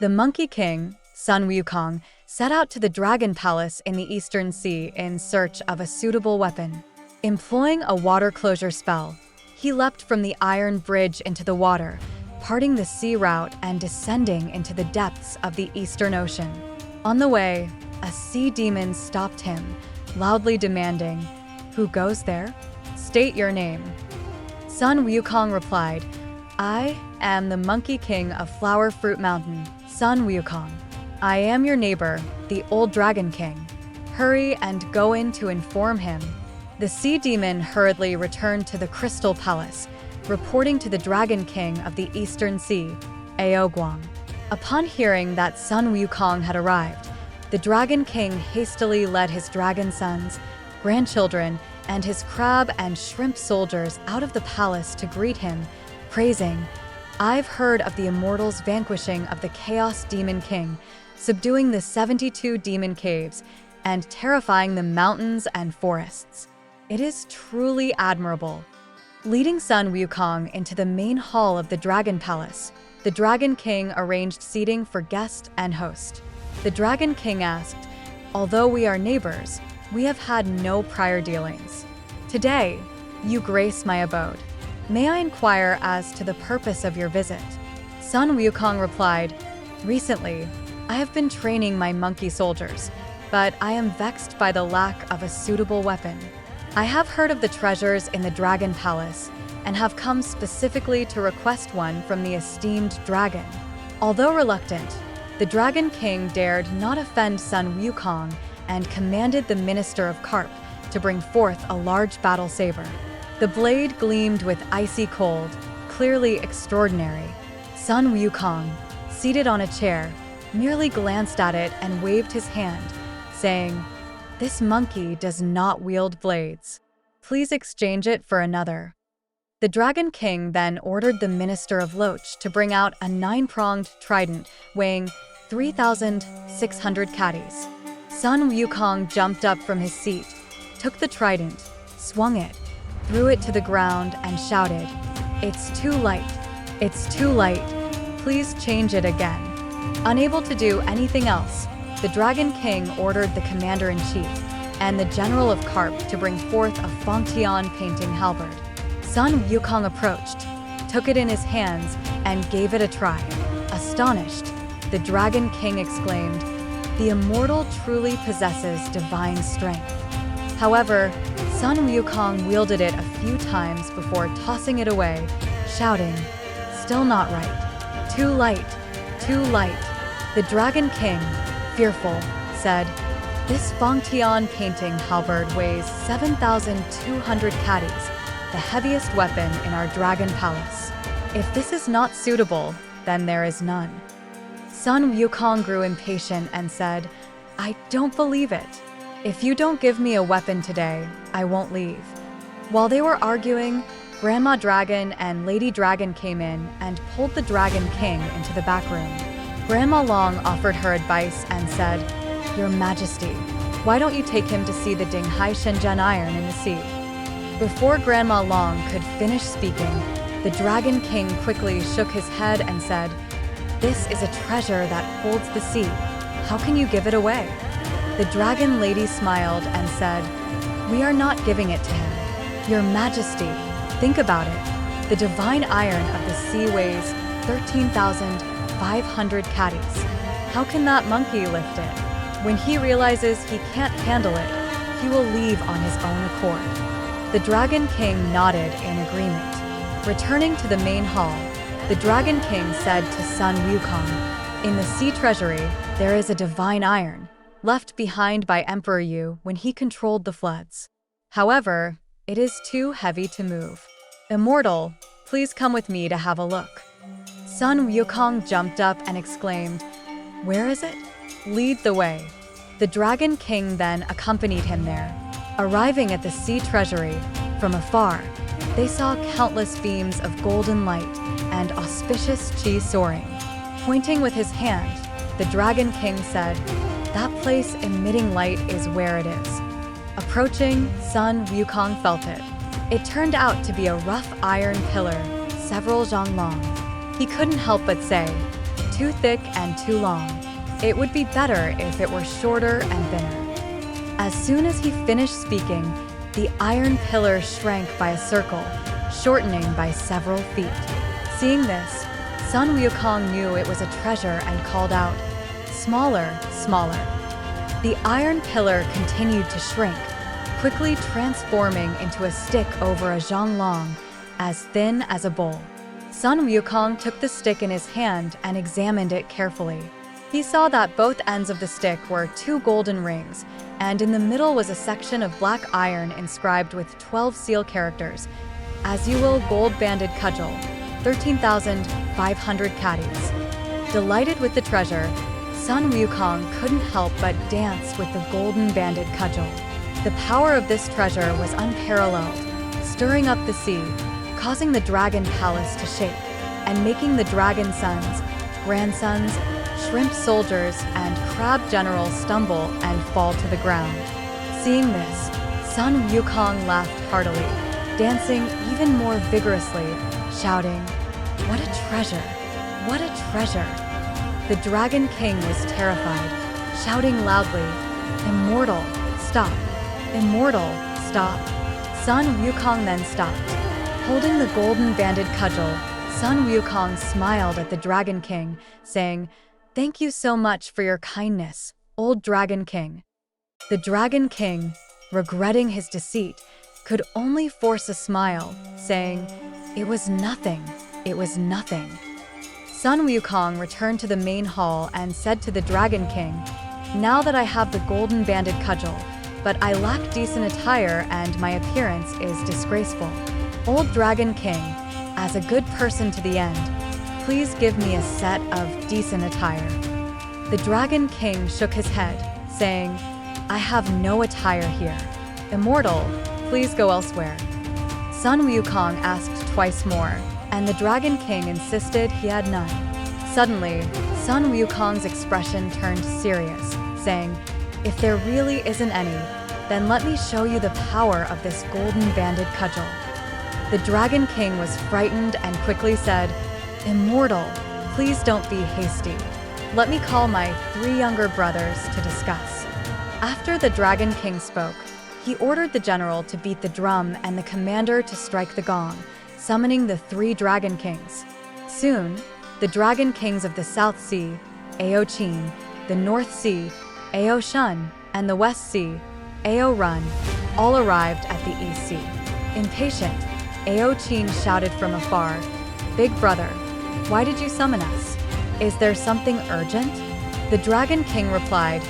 The Monkey King, Sun Wukong, set out to the Dragon Palace in the Eastern Sea in search of a suitable weapon. Employing a water closure spell, he leapt from the iron bridge into the water, parting the sea route and descending into the depths of the Eastern Ocean. On the way, a sea demon stopped him, loudly demanding, "Who goes there? State your name." Sun Wukong replied, "I am the Monkey King of Flower Fruit Mountain, Sun Wukong. I am your neighbor, the old Dragon King. Hurry and go in to inform him." The sea demon hurriedly returned to the Crystal Palace, reporting to the Dragon King of the Eastern Sea, Aoguang. Upon hearing that Sun Wukong had arrived, the Dragon King hastily led his dragon sons, grandchildren, and his crab and shrimp soldiers out of the palace to greet him, praising, "I've heard of the immortals' vanquishing of the Chaos Demon King, subduing the 72 demon caves, and terrifying the mountains and forests. It is truly admirable." Leading Sun Wukong into the main hall of the Dragon Palace, the Dragon King arranged seating for guest and host. The Dragon King asked, "Although we are neighbors, we have had no prior dealings. Today, you grace my abode. May I inquire as to the purpose of your visit?" Sun Wukong replied, "Recently, I have been training my monkey soldiers, but I am vexed by the lack of a suitable weapon. I have heard of the treasures in the Dragon Palace and have come specifically to request one from the esteemed dragon." Although reluctant, the Dragon King dared not offend Sun Wukong and commanded the Minister of Carp to bring forth a large battle saber. The blade gleamed with icy cold, clearly extraordinary. Sun Wukong, seated on a chair, merely glanced at it and waved his hand, saying, "This monkey does not wield blades. Please exchange it for another." The Dragon King then ordered the Minister of Loach to bring out a 9-pronged trident weighing 3,600 catties. Sun Wukong jumped up from his seat, took the trident, swung it, threw it to the ground, and shouted, "It's too light. It's too light. Please change it again." Unable to do anything else, the Dragon King ordered the Commander-in-Chief and the General of Carp to bring forth a Fangtian painting halberd. Sun Wukong approached, took it in his hands, and gave it a try. Astonished, the Dragon King exclaimed, "The immortal truly possesses divine strength." However, Sun Wukong wielded it a few times before tossing it away, shouting, "Still not right. Too light. Too light." The Dragon King, fearful, said, "This Fangtian painting halberd weighs 7,200 catties, the heaviest weapon in our Dragon Palace. If this is not suitable, then there is none." Sun Wukong grew impatient and said, "I don't believe it. If you don't give me a weapon today, I won't leave." While they were arguing, Grandma Dragon and Lady Dragon came in and pulled the Dragon King into the back room. Grandma Long offered her advice and said, "Your Majesty, why don't you take him to see the Dinghai Shenzhen iron in the sea?" Before Grandma Long could finish speaking, the Dragon King quickly shook his head and said, "This is a treasure that holds the sea. How can you give it away?" The Dragon Lady smiled and said, "We are not giving it to him. Your Majesty, think about it. The divine iron of the sea weighs 13,500 catties. How can that monkey lift it? When he realizes he can't handle it, he will leave on his own accord." The Dragon King nodded in agreement. Returning to the main hall, the Dragon King said to Sun Wukong, "In the sea treasury, there is a divine iron, left behind by Emperor Yu when he controlled the floods. However, it is too heavy to move. Immortal, please come with me to have a look." Sun Wukong jumped up and exclaimed, "Where is it? Lead the way." The Dragon King then accompanied him there. Arriving at the sea treasury, from afar, they saw countless beams of golden light and auspicious chi soaring. Pointing with his hand, the Dragon King said, "That place emitting light is where it is." Approaching, Sun Wukong felt it. It turned out to be a rough iron pillar, several zhang long. He couldn't help but say, too thick and too long. It would be better if it were shorter and thinner. As soon as he finished speaking, the iron pillar shrank by a circle, shortening by several feet. Seeing this, Sun Wukong knew it was a treasure and called out, "Smaller, smaller." The iron pillar continued to shrink, quickly transforming into a stick over a zhonglong, as thin as a bowl. Sun Wukong took the stick in his hand and examined it carefully. He saw that both ends of the stick were 2 golden rings, and in the middle was a section of black iron inscribed with 12 seal characters, "As you will, gold-banded cudgel, 13,500 caddies." Delighted with the treasure, Sun Wukong couldn't help but dance with the golden-banded cudgel. The power of this treasure was unparalleled, stirring up the sea, causing the dragon palace to shake, and making the dragon sons, grandsons, shrimp soldiers, and crab generals stumble and fall to the ground. Seeing this, Sun Wukong laughed heartily, dancing even more vigorously, shouting, "What a treasure! What a treasure!" The Dragon King was terrified, shouting loudly, "Immortal, stop! Immortal, stop!" Sun Wukong then stopped. Holding the golden-banded cudgel, Sun Wukong smiled at the Dragon King, saying, "Thank you so much for your kindness, old Dragon King." The Dragon King, regretting his deceit, could only force a smile, saying, "It was nothing, it was nothing." Sun Wukong returned to the main hall and said to the Dragon King, "Now that I have the golden-banded cudgel, but I lack decent attire and my appearance is disgraceful. Old Dragon King, as a good person to the end, please give me a set of decent attire." The Dragon King shook his head, saying, "I have no attire here. Immortal, please go elsewhere." Sun Wukong asked twice more, and the Dragon King insisted he had none. Suddenly, Sun Wukong's expression turned serious, saying, "If there really isn't any, then let me show you the power of this golden-banded cudgel." The Dragon King was frightened and quickly said, "Immortal, please don't be hasty. Let me call my 3 younger brothers to discuss." After the Dragon King spoke, he ordered the general to beat the drum and the commander to strike the gong, summoning the 3 Dragon Kings. Soon, the Dragon Kings of the South Sea, Ao Qin, the North Sea, Ao Shun, and the West Sea, Ao Run, all arrived at the East Sea. Impatient, Ao Qin shouted from afar, "Big brother, why did you summon us? Is there something urgent?" The Dragon King replied,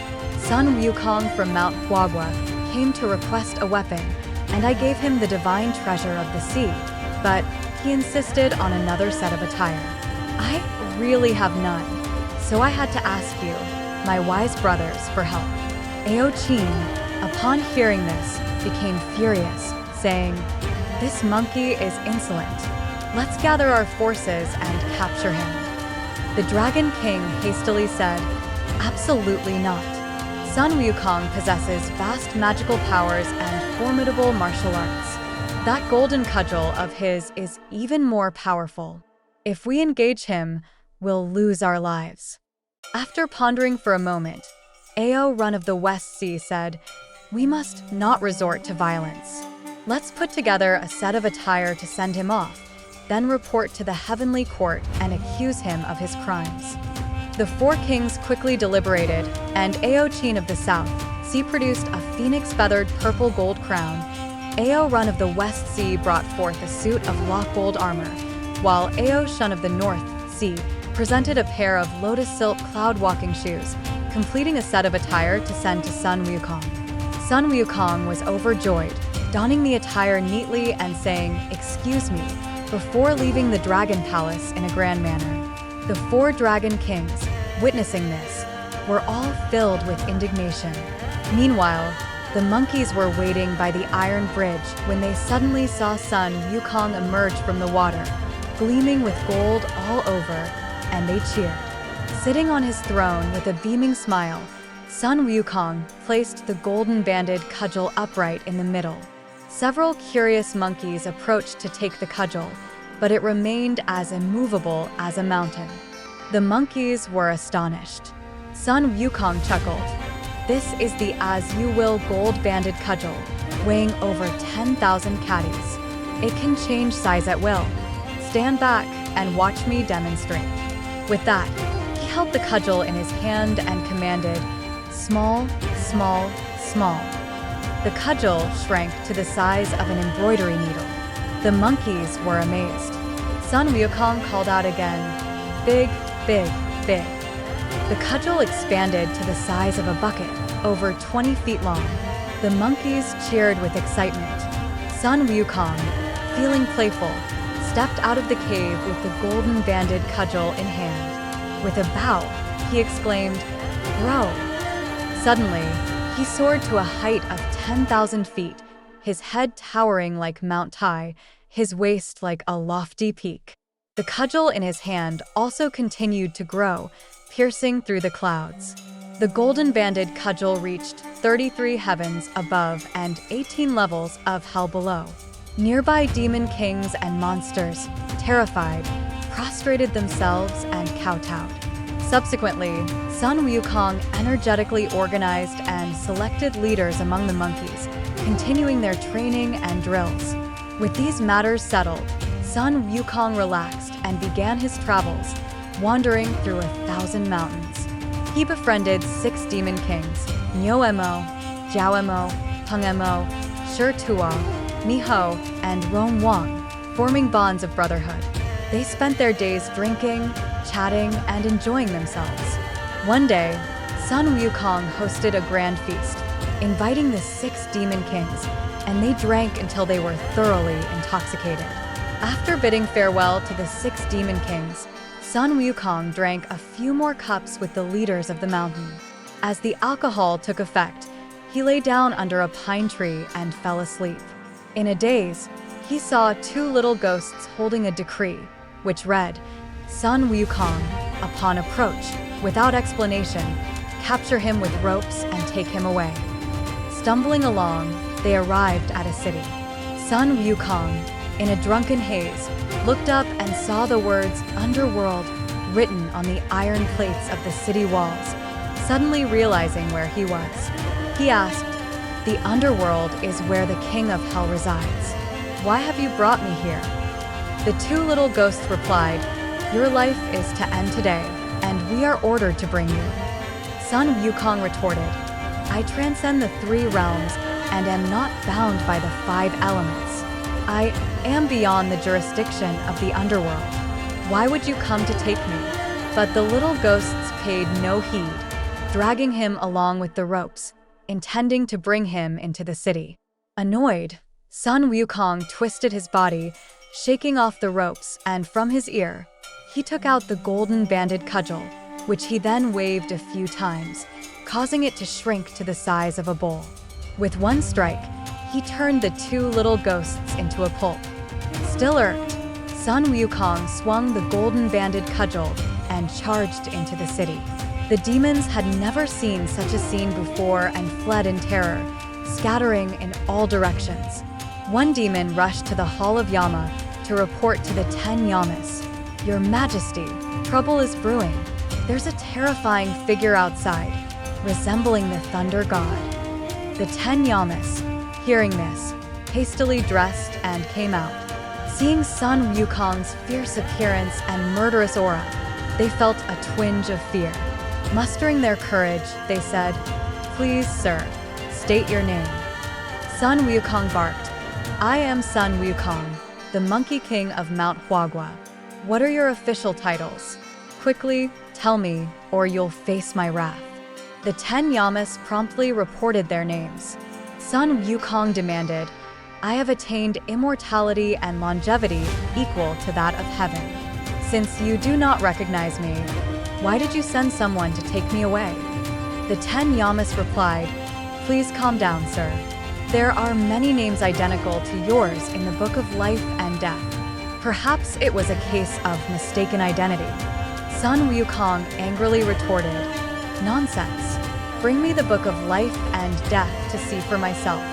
"Sun Wukong from Mount Huagua came to request a weapon, and I gave him the divine treasure of the sea, but he insisted on another set of attire. I really have none, so I had to ask you, my wise brothers, for help." Ao Qin, upon hearing this, became furious, saying, "This monkey is insolent. Let's gather our forces and capture him." The Dragon King hastily said, "Absolutely not. Sun Wukong possesses vast magical powers and formidable martial arts. That golden cudgel of his is even more powerful. If we engage him, we'll lose our lives." After pondering for a moment, Ao Run of the West Sea said, "We must not resort to violence. Let's put together a set of attire to send him off, then report to the heavenly court and accuse him of his crimes." The 4 kings quickly deliberated, and Ao Qin of the South Sea produced a phoenix-feathered purple gold crown. Ao Run of the West Sea brought forth a suit of lock gold armor, while Ao Shun of the North Sea presented a pair of lotus silk cloud walking shoes, completing a set of attire to send to Sun Wukong. Sun Wukong was overjoyed, donning the attire neatly and saying, "Excuse me," before leaving the Dragon Palace in a grand manner. The 4 Dragon Kings, witnessing this, were all filled with indignation. Meanwhile, the monkeys were waiting by the iron bridge when they suddenly saw Sun Wukong emerge from the water, gleaming with gold all over, and they cheered. Sitting on his throne with a beaming smile, Sun Wukong placed the golden-banded cudgel upright in the middle. Several curious monkeys approached to take the cudgel, but it remained as immovable as a mountain. The monkeys were astonished. Sun Wukong chuckled. This is the as-you-will gold-banded cudgel, weighing over 10,000 catties. It can change size at will. Stand back and watch me demonstrate. With that, he held the cudgel in his hand and commanded, small, small, small. The cudgel shrank to the size of an embroidery needle. The monkeys were amazed. Sun Wukong called out again, big, big, big. The cudgel expanded to the size of a bucket, over 20 feet long. The monkeys cheered with excitement. Sun Wukong, feeling playful, stepped out of the cave with the golden-banded cudgel in hand. With a bow, he exclaimed, "Grow!" Suddenly, he soared to a height of 10,000 feet, his head towering like Mount Tai, his waist like a lofty peak. The cudgel in his hand also continued to grow, piercing through the clouds. The golden-banded cudgel reached 33 heavens above and 18 levels of hell below. Nearby demon kings and monsters, terrified, prostrated themselves and kowtowed. Subsequently, Sun Wukong energetically organized and selected leaders among the monkeys, continuing their training and drills. With these matters settled, Sun Wukong relaxed and began his travels, wandering through 1,000 mountains. He befriended 6 demon kings, Nyo-emo, Jiao-emo, Peng-emo, Shi-Tuo, Mi-ho, and Rong-wang, forming bonds of brotherhood. They spent their days drinking, chatting, and enjoying themselves. One day, Sun Wukong hosted a grand feast, inviting the 6 demon kings, and they drank until they were thoroughly intoxicated. After bidding farewell to the 6 demon kings, Sun Wukong drank a few more cups with the leaders of the mountain. As the alcohol took effect, he lay down under a pine tree and fell asleep. In a daze, he saw 2 little ghosts holding a decree, which read, Sun Wukong, upon approach, without explanation, capture him with ropes and take him away. Stumbling along, they arrived at a city. Sun Wukong, in a drunken haze, looked up and saw the words Underworld written on the iron plates of the city walls. Suddenly realizing where he was, he asked, "The underworld is where the king of hell resides. Why have you brought me here?" The 2 little ghosts replied, "Your life is to end today, and we are ordered to bring you." Sun Wukong retorted, "I transcend the 3 realms and am not bound by the 5 elements. I am beyond the jurisdiction of the underworld. Why would you come to take me?" But the little ghosts paid no heed, dragging him along with the ropes, intending to bring him into the city. Annoyed, Sun Wukong twisted his body, shaking off the ropes, and from his ear, he took out the golden-banded cudgel, which he then waved a few times, causing it to shrink to the size of a bowl. With one strike, he turned the 2 little ghosts into a pulp. Still irked, Sun Wukong swung the golden-banded cudgel and charged into the city. The demons had never seen such a scene before and fled in terror, scattering in all directions. One demon rushed to the Hall of Yama to report to the 10 Yamas, "Your Majesty, trouble is brewing. There's a terrifying figure outside, resembling the Thunder God." The 10 Yamas, hearing this, hastily dressed and came out. Seeing Sun Wukong's fierce appearance and murderous aura, they felt a twinge of fear. Mustering their courage, they said, "Please, sir, state your name." Sun Wukong barked, "I am Sun Wukong, the Monkey King of Mount Huagua. What are your official titles? Quickly, tell me, or you'll face my wrath." The 10 Yamas promptly reported their names. Sun Wukong demanded, "I have attained immortality and longevity equal to that of heaven. Since you do not recognize me, why did you send someone to take me away?" The 10 Yamas replied, "Please calm down, sir. There are many names identical to yours in the Book of Life and Death. Perhaps it was a case of mistaken identity." Sun Wukong angrily retorted, "Nonsense. Bring me the Book of Life and Death to see for myself."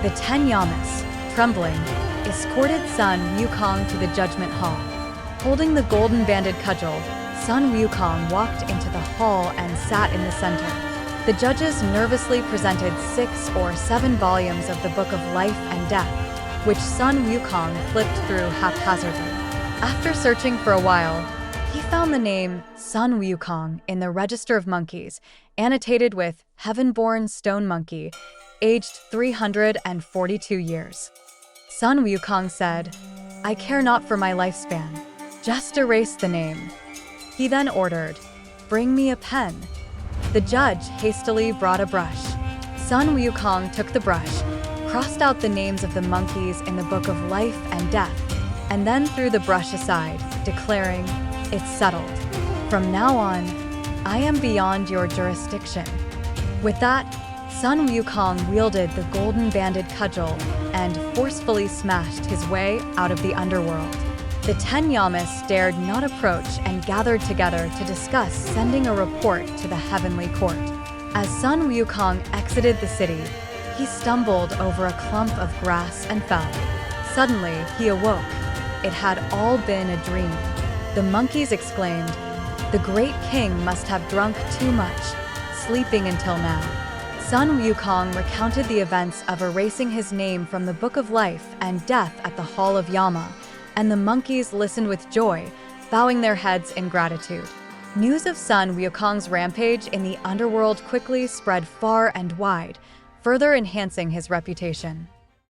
The 10 Yamas, trembling, escorted Sun Wukong to the Judgment Hall. Holding the golden-banded cudgel, Sun Wukong walked into the hall and sat in the center. The judges nervously presented 6 or 7 volumes of the Book of Life and Death, which Sun Wukong flipped through haphazardly. After searching for a while, he found the name Sun Wukong in the Register of Monkeys, annotated with Heaven-born Stone Monkey, aged 342 years. Sun Wukong said, "I care not for my lifespan. Just erase the name." He then ordered, "Bring me a pen." The judge hastily brought a brush. Sun Wukong took the brush, crossed out the names of the monkeys in the Book of Life and Death, and then threw the brush aside, declaring, "It's settled. From now on, I am beyond your jurisdiction." With that, Sun Wukong wielded the golden-banded cudgel and forcefully smashed his way out of the underworld. The 10 Yamas dared not approach and gathered together to discuss sending a report to the heavenly court. As Sun Wukong exited the city, he stumbled over a clump of grass and fell. Suddenly, he awoke. It had all been a dream. The monkeys exclaimed, "The great king must have drunk too much, sleeping until now." Sun Wukong recounted the events of erasing his name from the Book of Life and Death at the Hall of Yama, and the monkeys listened with joy, bowing their heads in gratitude. News of Sun Wukong's rampage in the underworld quickly spread far and wide, further enhancing his reputation.